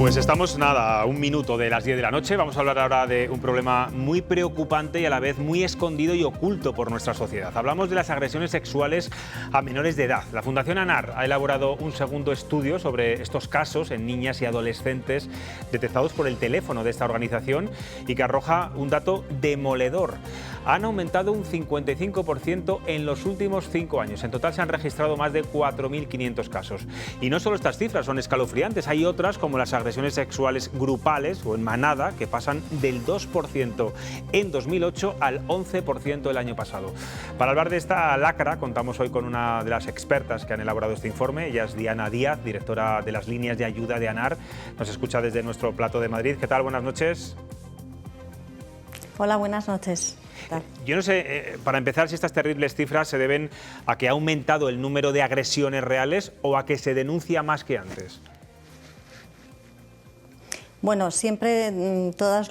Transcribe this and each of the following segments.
Pues estamos, nada, a un minuto de las 10 de la noche. Vamos a hablar ahora de un problema muy preocupante y a la vez muy escondido y oculto por nuestra sociedad. Hablamos de las agresiones sexuales a menores de edad. La Fundación ANAR ha elaborado un segundo estudio sobre estos casos en niñas y adolescentes detectados por el teléfono de esta organización y que arroja un dato demoledor. Han aumentado un 55% en los últimos 5 años. En total se han registrado más de 4.500 casos. Y no solo estas cifras son escalofriantes, hay otras como las agresiones sexuales grupales o en manada que pasan del 2% en 2008 al 11% el año pasado. Para hablar de esta lacra contamos hoy con una de las expertas que han elaborado este informe. Ella es Diana Díaz, directora de las líneas de ayuda de ANAR. Nos escucha desde nuestro plato de Madrid. ¿Qué tal? Buenas noches. Hola, buenas noches. Yo no sé, para empezar, si estas terribles cifras se deben a que ha aumentado el número de agresiones reales o a que se denuncia más que antes. Bueno, siempre todas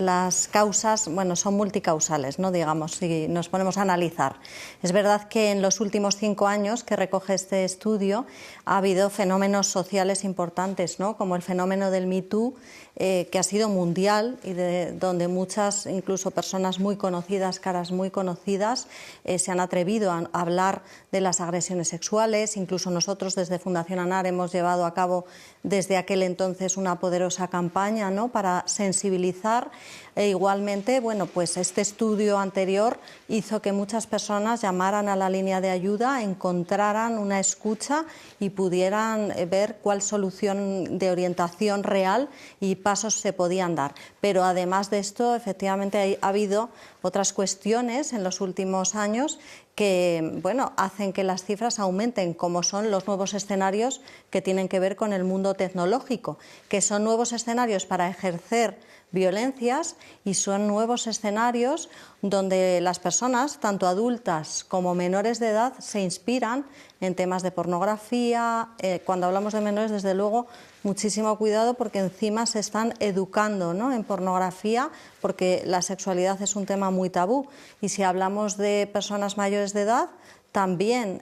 las causas, son multicausales, ¿no? Digamos, si nos ponemos a analizar. Es verdad que en los últimos 5 años que recoge este estudio ha habido fenómenos sociales importantes, ¿no? Como el fenómeno del Me Too, que ha sido mundial y donde muchas, incluso personas muy conocidas, caras muy conocidas, se han atrevido a hablar de las agresiones sexuales. Incluso nosotros desde Fundación ANAR hemos llevado a cabo desde aquel entonces una poderosa campaña, ¿no?, para sensibilizar. Igualmente, pues este estudio anterior hizo que muchas personas llamaran a la línea de ayuda, encontraran una escucha y pudieran ver cuál solución de orientación real y pasos se podían dar. Pero además de esto, efectivamente ha habido otras cuestiones en los últimos años que hacen que las cifras aumenten, como son los nuevos escenarios que tienen que ver con el mundo tecnológico, que son nuevos escenarios para ejercer violencias y son nuevos escenarios donde las personas, tanto adultas como menores de edad, se inspiran en temas de pornografía. Cuando hablamos de menores, desde luego, muchísimo cuidado porque encima se están educando, ¿no?, en pornografía, porque la sexualidad es un tema muy tabú. Y si hablamos de personas mayores de edad, también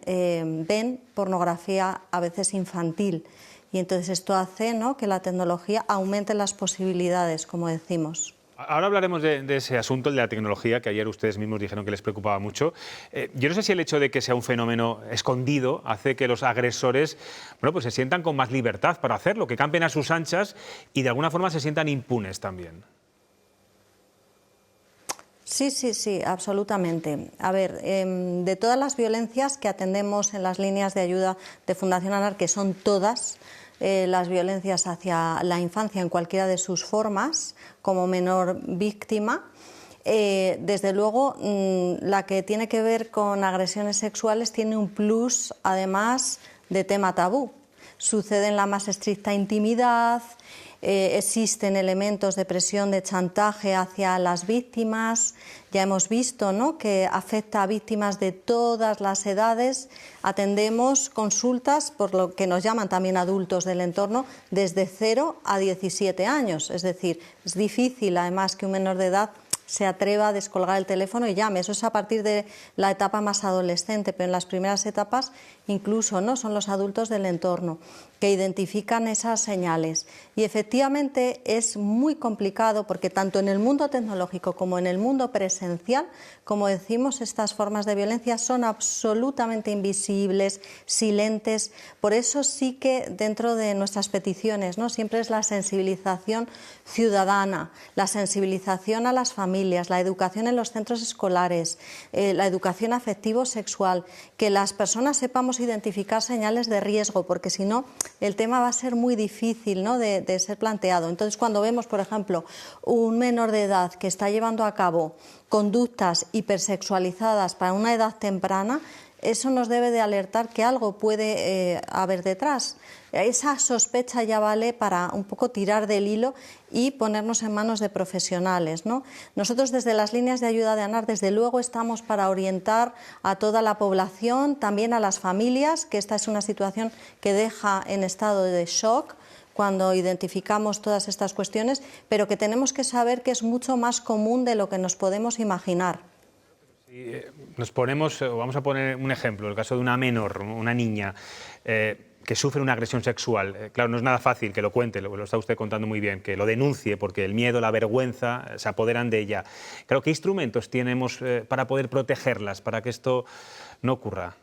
ven pornografía a veces infantil. Y entonces esto hace, ¿no?, que la tecnología aumente las posibilidades, como decimos. Ahora hablaremos de ese asunto, el de la tecnología, que ayer ustedes mismos dijeron que les preocupaba mucho. Yo no sé si el hecho de que sea un fenómeno escondido hace que los agresores pues se sientan con más libertad para hacerlo, que campen a sus anchas y de alguna forma se sientan impunes también. Sí, absolutamente. A ver, de todas las violencias que atendemos en las líneas de ayuda de Fundación ANAR, que son todas las violencias hacia la infancia en cualquiera de sus formas, como menor víctima, desde luego la que tiene que ver con agresiones sexuales tiene un plus, además, de tema tabú. Sucede en la más estricta intimidad. Existen elementos de presión, de chantaje hacia las víctimas. Ya hemos visto, ¿no?, que afecta a víctimas de todas las edades. Atendemos consultas, por lo que nos llaman también adultos del entorno, desde 0 a 17 años. Es decir, es difícil, además, que un menor de edad se atreva a descolgar el teléfono y llame. Eso es a partir de la etapa más adolescente, pero en las primeras etapas incluso, ¿no?, son los adultos del entorno que identifican esas señales. Y efectivamente es muy complicado porque tanto en el mundo tecnológico como en el mundo presencial, como decimos, estas formas de violencia son absolutamente invisibles, silentes. Por eso sí que dentro de nuestras peticiones, ¿no?, siempre es la sensibilización ciudadana, la sensibilización a las familias, la educación en los centros escolares, la educación afectivo-sexual, que las personas sepamos identificar señales de riesgo, porque si no el tema va a ser muy difícil, ¿no?, de ser planteado. Entonces, cuando vemos, por ejemplo, un menor de edad que está llevando a cabo conductas hipersexualizadas para una edad temprana, eso nos debe de alertar que algo puede haber detrás. Esa sospecha ya vale para un poco tirar del hilo y ponernos en manos de profesionales, ¿no? Nosotros desde las líneas de ayuda de ANAR, desde luego, estamos para orientar a toda la población, también a las familias, que esta es una situación que deja en estado de shock cuando identificamos todas estas cuestiones, pero que tenemos que saber que es mucho más común de lo que nos podemos imaginar. Nos ponemos, vamos a poner un ejemplo, el caso de una menor, una niña, que sufre una agresión sexual, claro, no es nada fácil que lo cuente, lo está usted contando muy bien, que lo denuncie, porque el miedo, la vergüenza se apoderan de ella. Claro, ¿qué instrumentos tenemos para poder protegerlas, para que esto no ocurra?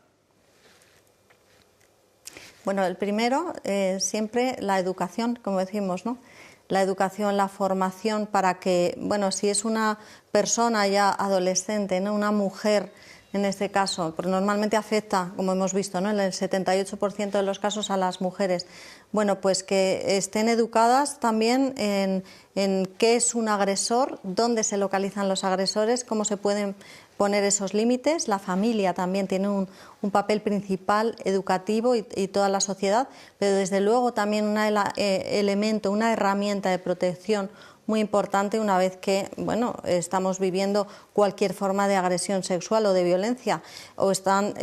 Bueno, el primero, siempre la educación, como decimos, ¿no? La educación, la formación para que, bueno, si es una persona ya adolescente, ¿no? Una mujer en este caso, porque normalmente afecta, como hemos visto, ¿no? En el 78% de los casos a las mujeres. Bueno, pues que estén educadas también en qué es un agresor, dónde se localizan los agresores, cómo se pueden poner esos límites. La familia también tiene un papel principal educativo y toda la sociedad, pero desde luego también un elemento, una herramienta de protección muy importante una vez que, bueno, estamos viviendo cualquier forma de agresión sexual o de violencia, o están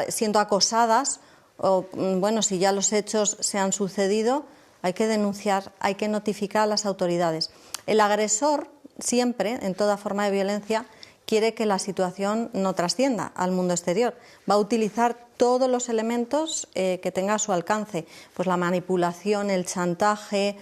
siendo acosadas, o, bueno, si ya los hechos se han sucedido, hay que denunciar, hay que notificar a las autoridades. El agresor siempre, en toda forma de violencia, quiere que la situación no trascienda al mundo exterior. Va a utilizar todos los elementos que tenga a su alcance, pues la manipulación, el chantaje.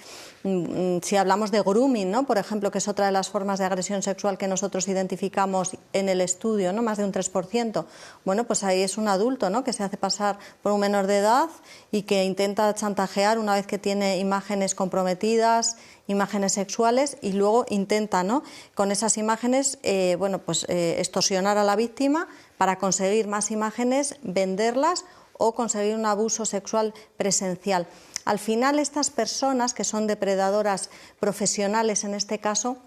Si hablamos de grooming, ¿no? Por ejemplo, que es otra de las formas de agresión sexual que nosotros identificamos en el estudio, ¿no? Más de un 3%. Bueno, pues ahí es un adulto, ¿no? Que se hace pasar por un menor de edad y que intenta chantajear una vez que tiene imágenes comprometidas, imágenes sexuales, y luego intenta, ¿no? Con esas imágenes, bueno, pues extorsionar a la víctima para conseguir más imágenes, venderlas o conseguir un abuso sexual presencial. Al final, estas personas, que son depredadoras profesionales en este caso,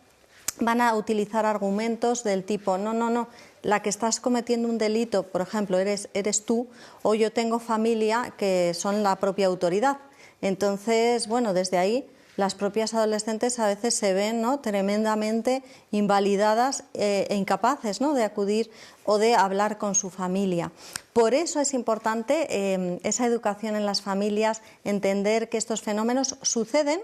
van a utilizar argumentos del tipo: no, la que estás cometiendo un delito, por ejemplo, eres tú, o yo tengo familia que son la propia autoridad. Entonces, bueno, desde ahí las propias adolescentes a veces se ven, ¿no?, tremendamente invalidadas e incapaces, ¿no?, de acudir o de hablar con su familia. Por eso es importante esa educación en las familias, entender que estos fenómenos suceden,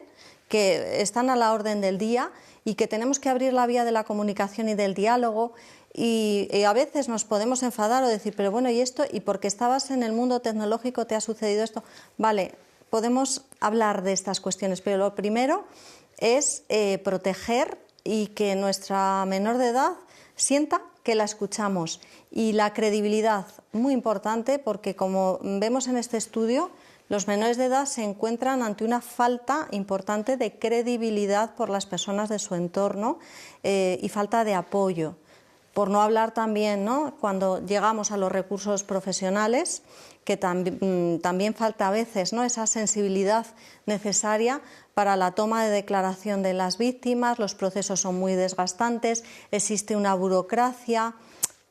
que están a la orden del día y que tenemos que abrir la vía de la comunicación y del diálogo. Y a veces nos podemos enfadar o decir: pero bueno, ¿y esto? ¿Y porque estabas en el mundo tecnológico te ha sucedido esto? Vale, podemos hablar de estas cuestiones, pero lo primero es proteger y que nuestra menor de edad sienta que la escuchamos. Y la credibilidad, muy importante, porque como vemos en este estudio, los menores de edad se encuentran ante una falta importante de credibilidad por las personas de su entorno y falta de apoyo. Por no hablar también, ¿no?, cuando llegamos a los recursos profesionales, que también falta a veces, ¿no?, esa sensibilidad necesaria para la toma de declaración de las víctimas. Los procesos son muy desgastantes, existe una burocracia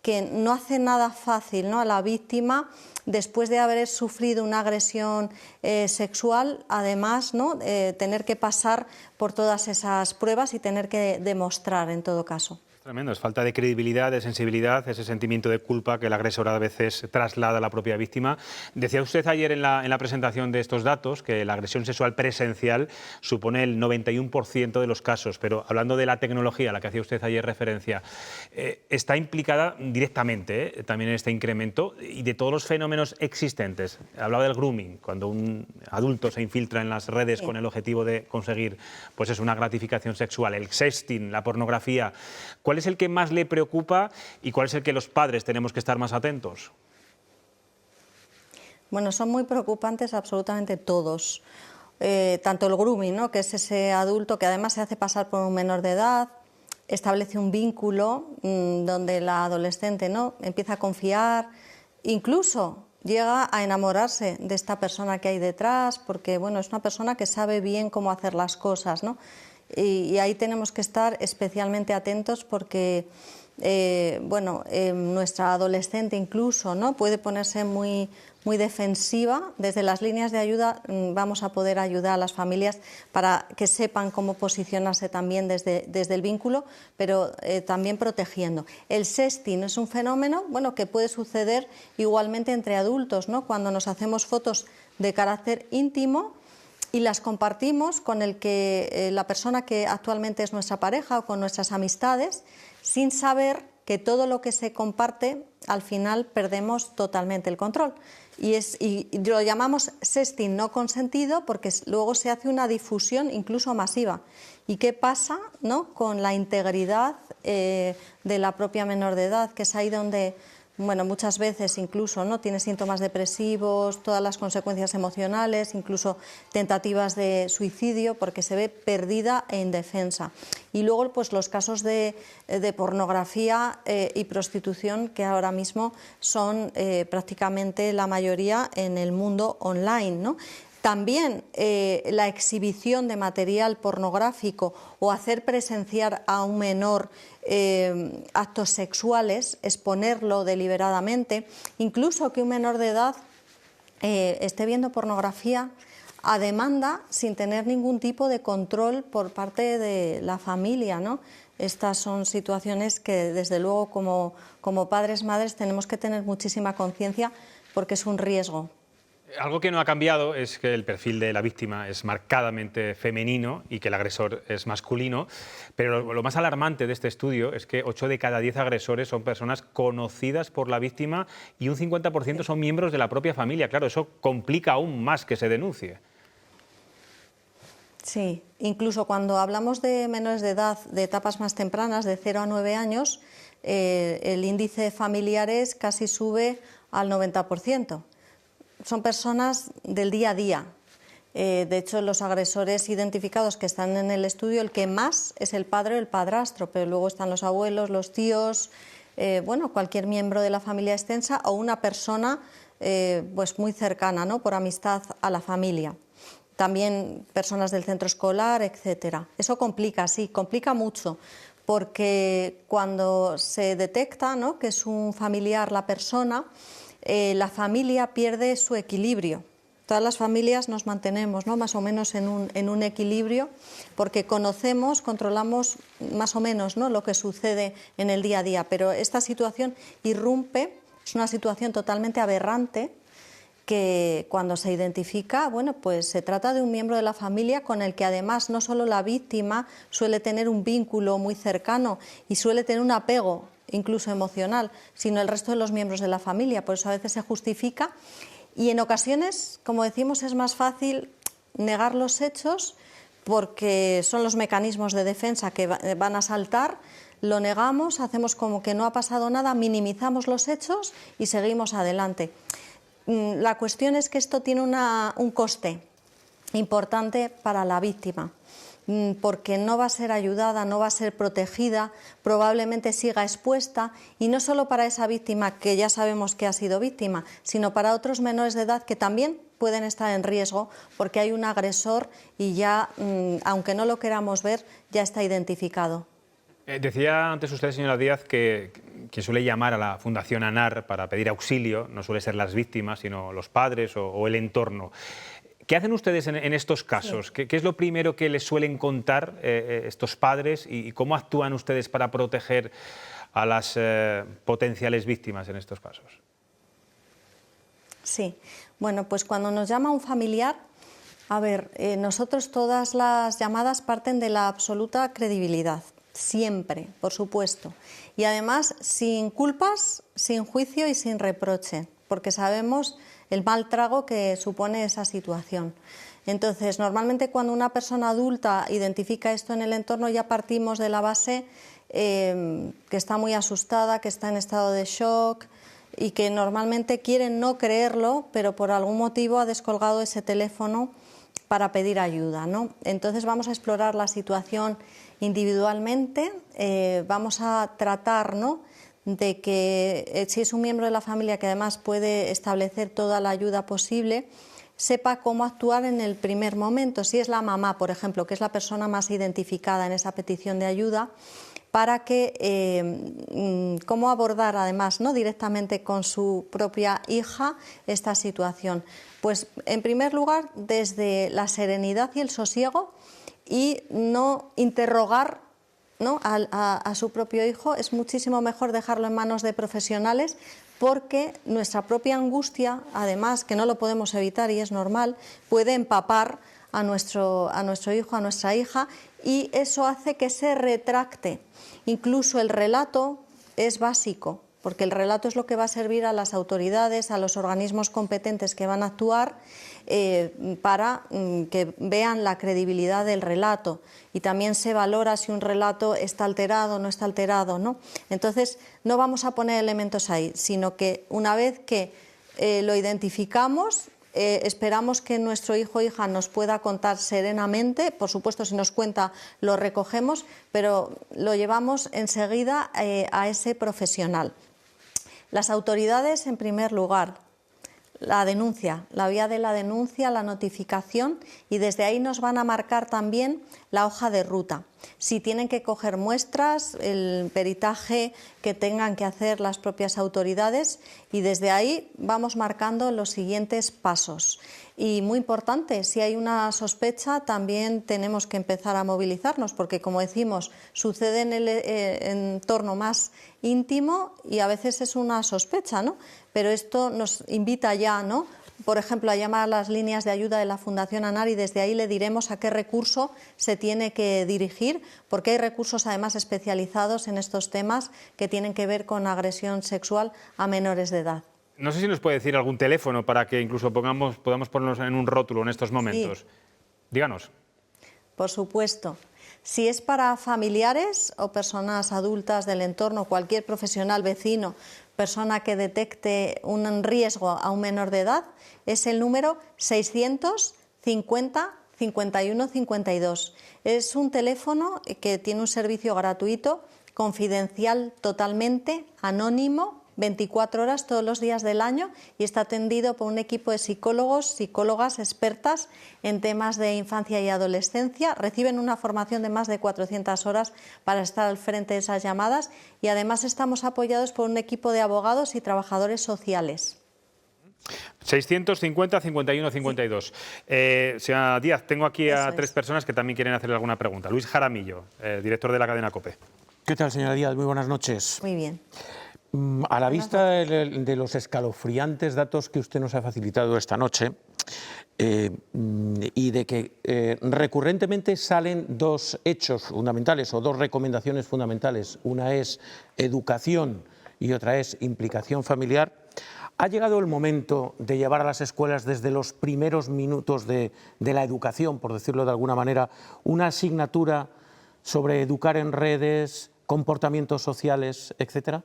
que no hace nada fácil, ¿no?, a la víctima, después de haber sufrido una agresión sexual, además, ¿no?, tener que pasar por todas esas pruebas y tener que demostrar en todo caso. Tremendo, es falta de credibilidad, de sensibilidad, ese sentimiento de culpa que el agresor a veces traslada a la propia víctima. Decía usted ayer en la presentación de estos datos que la agresión sexual presencial supone el 91% de los casos, pero hablando de la tecnología a la que hacía usted ayer referencia, está implicada directamente también en este incremento y de todos los fenómenos existentes. Hablaba del grooming, cuando un adulto se infiltra en las redes con el objetivo de conseguir, pues es una gratificación sexual, el sexting, la pornografía. ¿Cuál es el que más le preocupa y cuál es el que los padres tenemos que estar más atentos? Bueno, son muy preocupantes absolutamente todos. Tanto el grooming, ¿no?, que es ese adulto que además se hace pasar por un menor de edad, establece un vínculo donde la adolescente, ¿no?, empieza a confiar, incluso llega a enamorarse de esta persona que hay detrás, porque, bueno, es una persona que sabe bien cómo hacer las cosas, ¿no? Y ahí tenemos que estar especialmente atentos porque, bueno, nuestra adolescente incluso, ¿no?, puede ponerse muy defensiva. Desde las líneas de ayuda vamos a poder ayudar a las familias para que sepan cómo posicionarse también desde el vínculo, pero también protegiendo. El sexting es un fenómeno, bueno, que puede suceder igualmente entre adultos, ¿no?, cuando nos hacemos fotos de carácter íntimo y las compartimos con la persona que actualmente es nuestra pareja o con nuestras amistades, sin saber que todo lo que se comparte, al final perdemos totalmente el control. y lo llamamos sexting no consentido porque luego se hace una difusión incluso masiva. ¿Y qué pasa, ¿no?, con la integridad de la propia menor de edad, que es ahí donde, bueno, muchas veces incluso, ¿no?, tiene síntomas depresivos, todas las consecuencias emocionales, incluso tentativas de suicidio, porque se ve perdida e indefensa. Y luego, pues, los casos de pornografía y prostitución, que ahora mismo son prácticamente la mayoría en el mundo online, ¿no? También la exhibición de material pornográfico o hacer presenciar a un menor actos sexuales, exponerlo deliberadamente, incluso que un menor de edad esté viendo pornografía a demanda sin tener ningún tipo de control por parte de la familia, ¿no? Estas son situaciones que, desde luego, como padres, madres, tenemos que tener muchísima conciencia porque es un riesgo. Algo que no ha cambiado es que el perfil de la víctima es marcadamente femenino y que el agresor es masculino, pero lo más alarmante de este estudio es que 8 de cada 10 agresores son personas conocidas por la víctima y un 50% son miembros de la propia familia. Claro, eso complica aún más que se denuncie. Sí, incluso cuando hablamos de menores de edad de etapas más tempranas, de 0 a 9 años, el índice de familiares casi sube al 90%. Son personas del día a día. De hecho, los agresores identificados que están en el estudio, el que más es el padre o el padrastro, pero luego están los abuelos, los tíos, bueno, cualquier miembro de la familia extensa o una persona pues muy cercana, ¿no?, por amistad a la familia. También personas del centro escolar, etcétera. Eso complica, sí, complica mucho, porque cuando se detecta, ¿no?, que es un familiar la persona, la familia pierde su equilibrio. Todas las familias nos mantenemos, ¿no?, más o menos en un equilibrio, porque conocemos, controlamos más o menos, ¿no?, lo que sucede en el día a día, pero esta situación irrumpe, es una situación totalmente aberrante, que cuando se identifica, bueno, pues se trata de un miembro de la familia con el que además no solo la víctima suele tener un vínculo muy cercano y suele tener un apego incluso emocional, sino el resto de los miembros de la familia. Por eso a veces se justifica y en ocasiones, como decimos, es más fácil negar los hechos porque son los mecanismos de defensa que van a saltar, lo negamos, hacemos como que no ha pasado nada, minimizamos los hechos y seguimos adelante. La cuestión es que esto tiene un coste importante para la víctima, porque no va a ser ayudada, no va a ser protegida, probablemente siga expuesta, y no solo para esa víctima que ya sabemos que ha sido víctima, sino para otros menores de edad que también pueden estar en riesgo porque hay un agresor y ya, aunque no lo queramos ver, ya está identificado. Decía antes usted, señora Díaz, que quien suele llamar a la Fundación ANAR para pedir auxilio no suele ser las víctimas, sino los padres o el entorno. ¿Qué hacen ustedes en estos casos? Sí. ¿Qué es lo primero que les suelen contar estos padres y cómo actúan ustedes para proteger a las potenciales víctimas en estos casos? Sí, bueno, pues cuando nos llama un familiar, a ver, nosotros todas las llamadas parten de la absoluta credibilidad. Siempre, por supuesto. Y además sin culpas, sin juicio y sin reproche, porque sabemos el mal trago que supone esa situación. Entonces, normalmente cuando una persona adulta identifica esto en el entorno, ya partimos de la base que está muy asustada, que está en estado de shock y que normalmente quiere no creerlo, pero por algún motivo ha descolgado ese teléfono para pedir ayuda, ¿no? Entonces vamos a explorar la situación individualmente, vamos a tratar, ¿no?, de que si es un miembro de la familia que además puede establecer toda la ayuda posible, sepa cómo actuar en el primer momento. Si es la mamá, por ejemplo, que es la persona más identificada en esa petición de ayuda, para que cómo abordar además, ¿no?, directamente con su propia hija esta situación. Pues en primer lugar desde la serenidad y el sosiego y no interrogar, ¿no?, a su propio hijo. Es muchísimo mejor dejarlo en manos de profesionales porque nuestra propia angustia, además, que no lo podemos evitar y es normal, puede empapar a nuestro hijo, a nuestra hija, y eso hace que se retracte. Incluso el relato es básico, porque el relato es lo que va a servir a las autoridades, a los organismos competentes que van a actuar para que vean la credibilidad del relato, y también se valora si un relato está alterado o no está alterado, ¿no? Entonces, no vamos a poner elementos ahí, sino que una vez que lo identificamos, esperamos que nuestro hijo o hija nos pueda contar serenamente. Por supuesto, si nos cuenta, lo recogemos, pero lo llevamos enseguida a ese profesional. Las autoridades, en primer lugar, la denuncia, la vía de la denuncia, la notificación, y desde ahí nos van a marcar también la hoja de ruta. Si tienen que coger muestras, el peritaje que tengan que hacer las propias autoridades, y desde ahí vamos marcando los siguientes pasos. Y muy importante, si hay una sospecha, también tenemos que empezar a movilizarnos, porque, como decimos, sucede en el entorno más íntimo y a veces es una sospecha, ¿no? Pero esto nos invita ya, ¿no?, por ejemplo, a llamar a las líneas de ayuda de la Fundación ANAR, y desde ahí le diremos a qué recurso se tiene que dirigir, porque hay recursos además especializados en estos temas que tienen que ver con agresión sexual a menores de edad. No sé si nos puede decir algún teléfono para que incluso podamos ponernos en un rótulo en estos momentos. Sí. Díganos. Por supuesto. Si es para familiares o personas adultas del entorno, cualquier profesional, vecino, persona que detecte un riesgo a un menor de edad, es el número 650 51 52. Es un teléfono que tiene un servicio gratuito, confidencial totalmente, anónimo, 24 horas todos los días del año, y está atendido por un equipo de psicólogos, psicólogas expertas en temas de infancia y adolescencia. Reciben una formación de más de 400 horas para estar al frente de esas llamadas, y además estamos apoyados por un equipo de abogados y trabajadores sociales. 650 51 52. Señora Díaz, tengo aquí a tres personas que también quieren hacerle alguna pregunta. Luis Jaramillo, director de la cadena COPE. ¿Qué tal, señora Díaz? Muy buenas noches. Muy bien. A la vista de los escalofriantes datos que usted nos ha facilitado esta noche, y de que recurrentemente salen dos hechos fundamentales o dos recomendaciones fundamentales, una es educación y otra es implicación familiar, ¿ha llegado el momento de llevar a las escuelas desde los primeros minutos de la educación, por decirlo de alguna manera, una asignatura sobre educar en redes, comportamientos sociales, etcétera?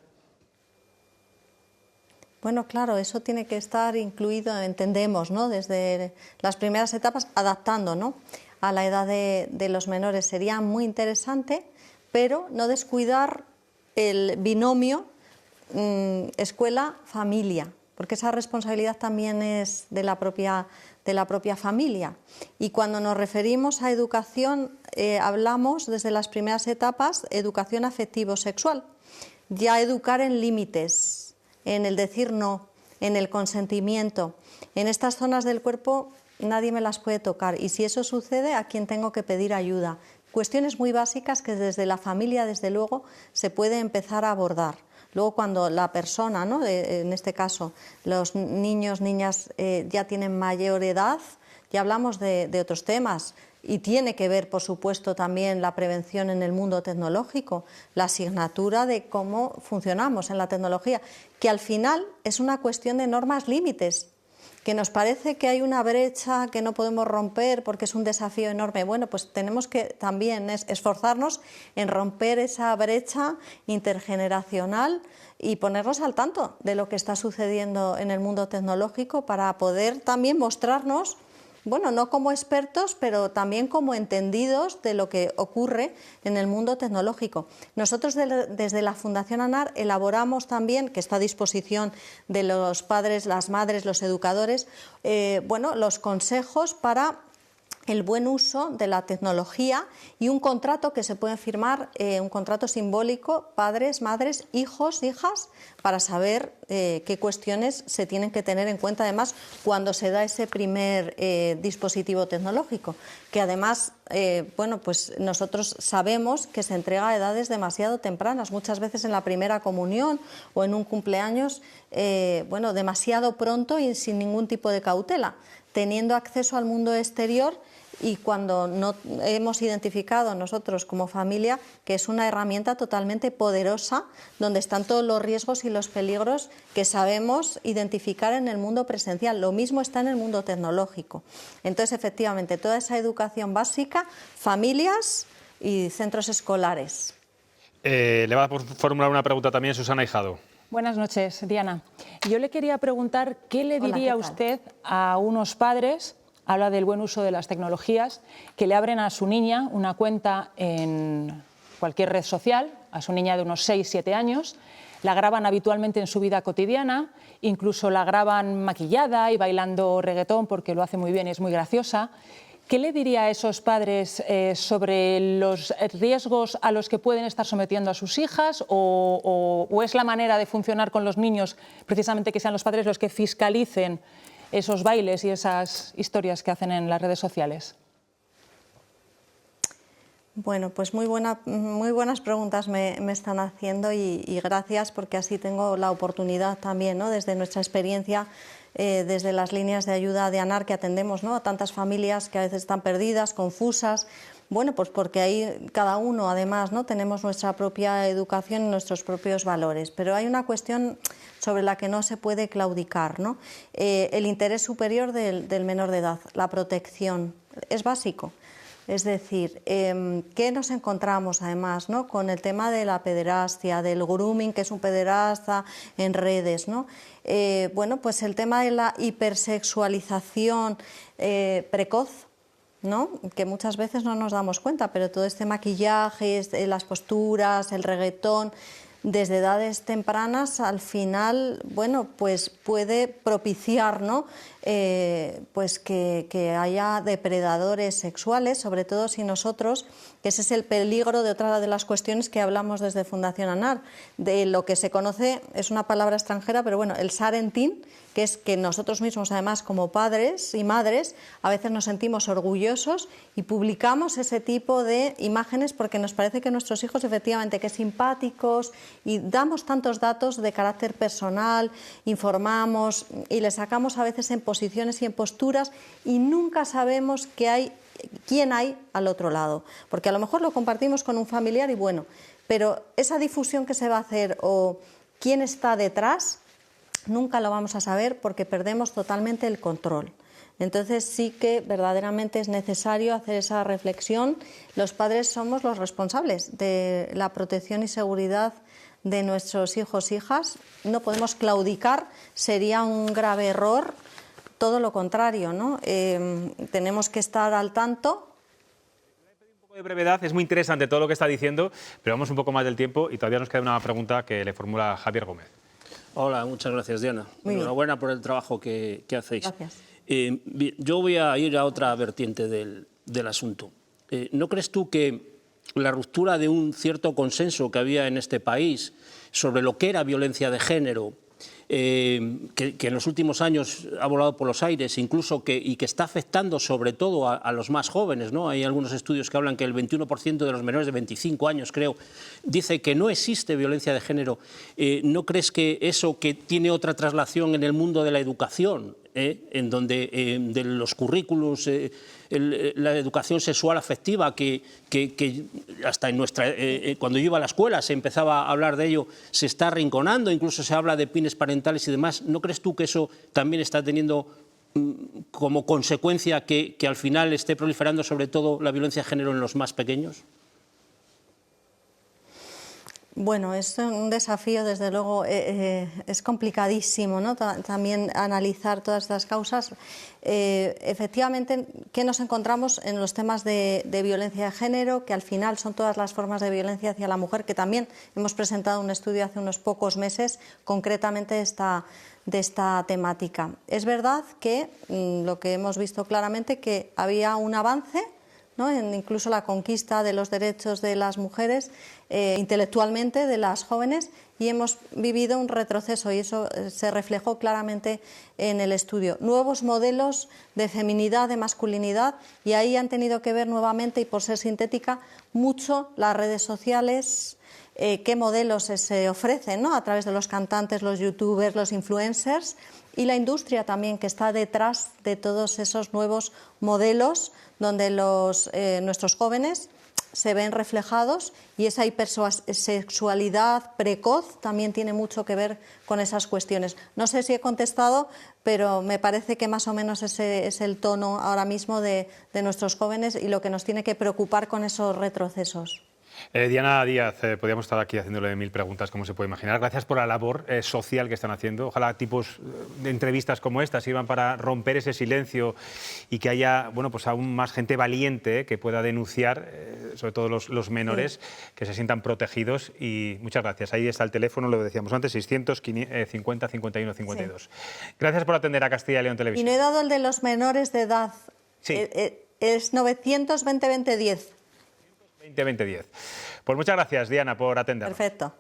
Bueno, claro, eso tiene que estar incluido, entendemos, ¿no?, desde las primeras etapas, adaptando, ¿no?, a la edad de los menores. Sería muy interesante, pero no descuidar el binomio escuela-familia, porque esa responsabilidad también es de la propia familia. Y cuando nos referimos a educación, hablamos desde las primeras etapas, educación afectivo-sexual, ya educar en límites, en el decir no, en el consentimiento. En estas zonas del cuerpo nadie me las puede tocar, y si eso sucede, ¿a quién tengo que pedir ayuda? Cuestiones muy básicas que desde la familia, desde luego, se puede empezar a abordar. Luego, cuando la persona, ¿no?, en este caso los niños, niñas ya tienen mayor edad, ya hablamos de otros temas. Y tiene que ver, por supuesto, también la prevención en el mundo tecnológico, la asignatura de cómo funcionamos en la tecnología, que al final es una cuestión de normas límites, que nos parece que hay una brecha que no podemos romper porque es un desafío enorme. Bueno, pues tenemos que también esforzarnos en romper esa brecha intergeneracional y ponernos al tanto de lo que está sucediendo en el mundo tecnológico, para poder también mostrarnos, bueno, no como expertos, pero también como entendidos de lo que ocurre en el mundo tecnológico. Nosotros desde la Fundación ANAR elaboramos también, que está a disposición de los padres, las madres, los educadores, los consejos para el buen uso de la tecnología, y un contrato que se puede firmar, un contrato simbólico, padres, madres, hijos, hijas, para saber qué cuestiones se tienen que tener en cuenta, además, cuando se da ese primer dispositivo tecnológico, que además, pues nosotros sabemos que se entrega a edades demasiado tempranas, muchas veces en la primera comunión o en un cumpleaños, demasiado pronto y sin ningún tipo de cautela, teniendo acceso al mundo exterior y cuando no hemos identificado nosotros como familia que es una herramienta totalmente poderosa donde están todos los riesgos y los peligros que sabemos identificar en el mundo presencial. Lo mismo está en el mundo tecnológico. Entonces, efectivamente, toda esa educación básica, familias y centros escolares. Le va a formular una pregunta también Susana Hijado. Buenas noches, Diana. Yo le quería preguntar qué le diría usted a unos padres, habla del buen uso de las tecnologías, que le abren a su niña una cuenta en cualquier red social, a su niña de unos 6-7 años, la graban habitualmente en su vida cotidiana, incluso la graban maquillada y bailando reggaetón porque lo hace muy bien y es muy graciosa. ¿Qué le diría a esos padres sobre los riesgos a los que pueden estar sometiendo a sus hijas o es la manera de funcionar con los niños precisamente que sean los padres los que fiscalicen esos bailes y esas historias que hacen en las redes sociales? Bueno, pues muy buenas preguntas me están haciendo y gracias porque así tengo la oportunidad también, ¿no? Desde nuestra experiencia, desde las líneas de ayuda de ANAR que atendemos, ¿no? A tantas familias que a veces están perdidas, confusas. Bueno, pues porque ahí cada uno además, ¿no? Tenemos nuestra propia educación y nuestros propios valores, pero hay una cuestión sobre la que no se puede claudicar, ¿no? El interés superior del menor de edad, la protección, es básico. Es decir, ¿qué nos encontramos además, ¿no? Con el tema de la pederastia, del grooming, que es un pederasta en redes, ¿no? Bueno, pues el tema de la hipersexualización precoz, ¿no? Que muchas veces no nos damos cuenta, pero todo este maquillaje, las posturas, el reggaetón, desde edades tempranas, al final, bueno, pues puede propiciar, ¿no? Pues que haya depredadores sexuales, sobre todo si nosotros, que ese es el peligro de otra de las cuestiones que hablamos desde Fundación ANAR, de lo que se conoce, es una palabra extranjera, pero bueno, el sharenting, que es que nosotros mismos, además, como padres y madres, a veces nos sentimos orgullosos y publicamos ese tipo de imágenes porque nos parece que nuestros hijos, efectivamente, que simpáticos, y damos tantos datos de carácter personal, informamos y les sacamos a veces en posiciones y en posturas y nunca sabemos quién hay al otro lado, porque a lo mejor lo compartimos con un familiar y bueno, pero esa difusión que se va a hacer o quién está detrás, nunca lo vamos a saber porque perdemos totalmente el control. Entonces sí que verdaderamente es necesario hacer esa reflexión. Los padres somos los responsables de la protección y seguridad de nuestros hijos e hijas. No podemos claudicar, sería un grave error, todo lo contrario, ¿no? Tenemos que estar al tanto. Un poco de brevedad, es muy interesante todo lo que está diciendo, pero vamos un poco más del tiempo y todavía nos queda una pregunta que le formula Javier Gómez. Hola, muchas gracias, Diana. Enhorabuena por el trabajo que hacéis. Gracias. Yo voy a ir a otra vertiente del asunto. ¿No crees tú que la ruptura de un cierto consenso que había en este país sobre lo que era violencia de género, que en los últimos años ha volado por los aires, incluso que está afectando sobre todo a los más jóvenes, ¿no? Hay algunos estudios que hablan que el 21% de los menores de 25 años, creo, dice que no existe violencia de género. ¿No crees que eso, que tiene otra traslación en el mundo de la educación, en donde de los currículos, la educación sexual afectiva, que hasta en cuando yo iba a la escuela se empezaba a hablar de ello, se está arrinconando, incluso se habla de pines parentales y demás? ¿No crees tú que eso también está teniendo como consecuencia que al final esté proliferando sobre todo la violencia de género en los más pequeños? Bueno, es un desafío, desde luego, es complicadísimo, ¿no? También analizar todas estas causas. Efectivamente, ¿qué nos encontramos en los temas de violencia de género? Que al final son todas las formas de violencia hacia la mujer, que también hemos presentado un estudio hace unos pocos meses, concretamente de esta temática. Es verdad que lo que hemos visto claramente, que había un avance, ¿no? Incluso la conquista de los derechos de las mujeres intelectualmente, de las jóvenes, y hemos vivido un retroceso y eso se reflejó claramente en el estudio. Nuevos modelos de feminidad, de masculinidad, y ahí han tenido que ver nuevamente, y por ser sintética, mucho las redes sociales, qué modelos se ofrecen, ¿no? A través de los cantantes, los youtubers, los influencers, y la industria también, que está detrás de todos esos nuevos modelos donde nuestros jóvenes se ven reflejados, y esa hipersexualidad precoz también tiene mucho que ver con esas cuestiones. No sé si he contestado, pero me parece que más o menos ese es el tono ahora mismo de nuestros jóvenes y lo que nos tiene que preocupar con esos retrocesos. Diana Díaz, podríamos estar aquí haciéndole 1000 preguntas, como se puede imaginar. Gracias por la labor social que están haciendo. Ojalá tipos de entrevistas como estas sirvan para romper ese silencio y que haya, bueno, pues aún más gente valiente que pueda denunciar, sobre todo los menores, que se sientan protegidos. Y muchas gracias. Ahí está el teléfono, lo decíamos antes, 650 51 52. Sí. Gracias por atender a Castilla y León Televisión. Y no he dado el de los menores de edad. Sí. Es 920 2010. 2010. Pues muchas gracias, Diana, por atender. Perfecto.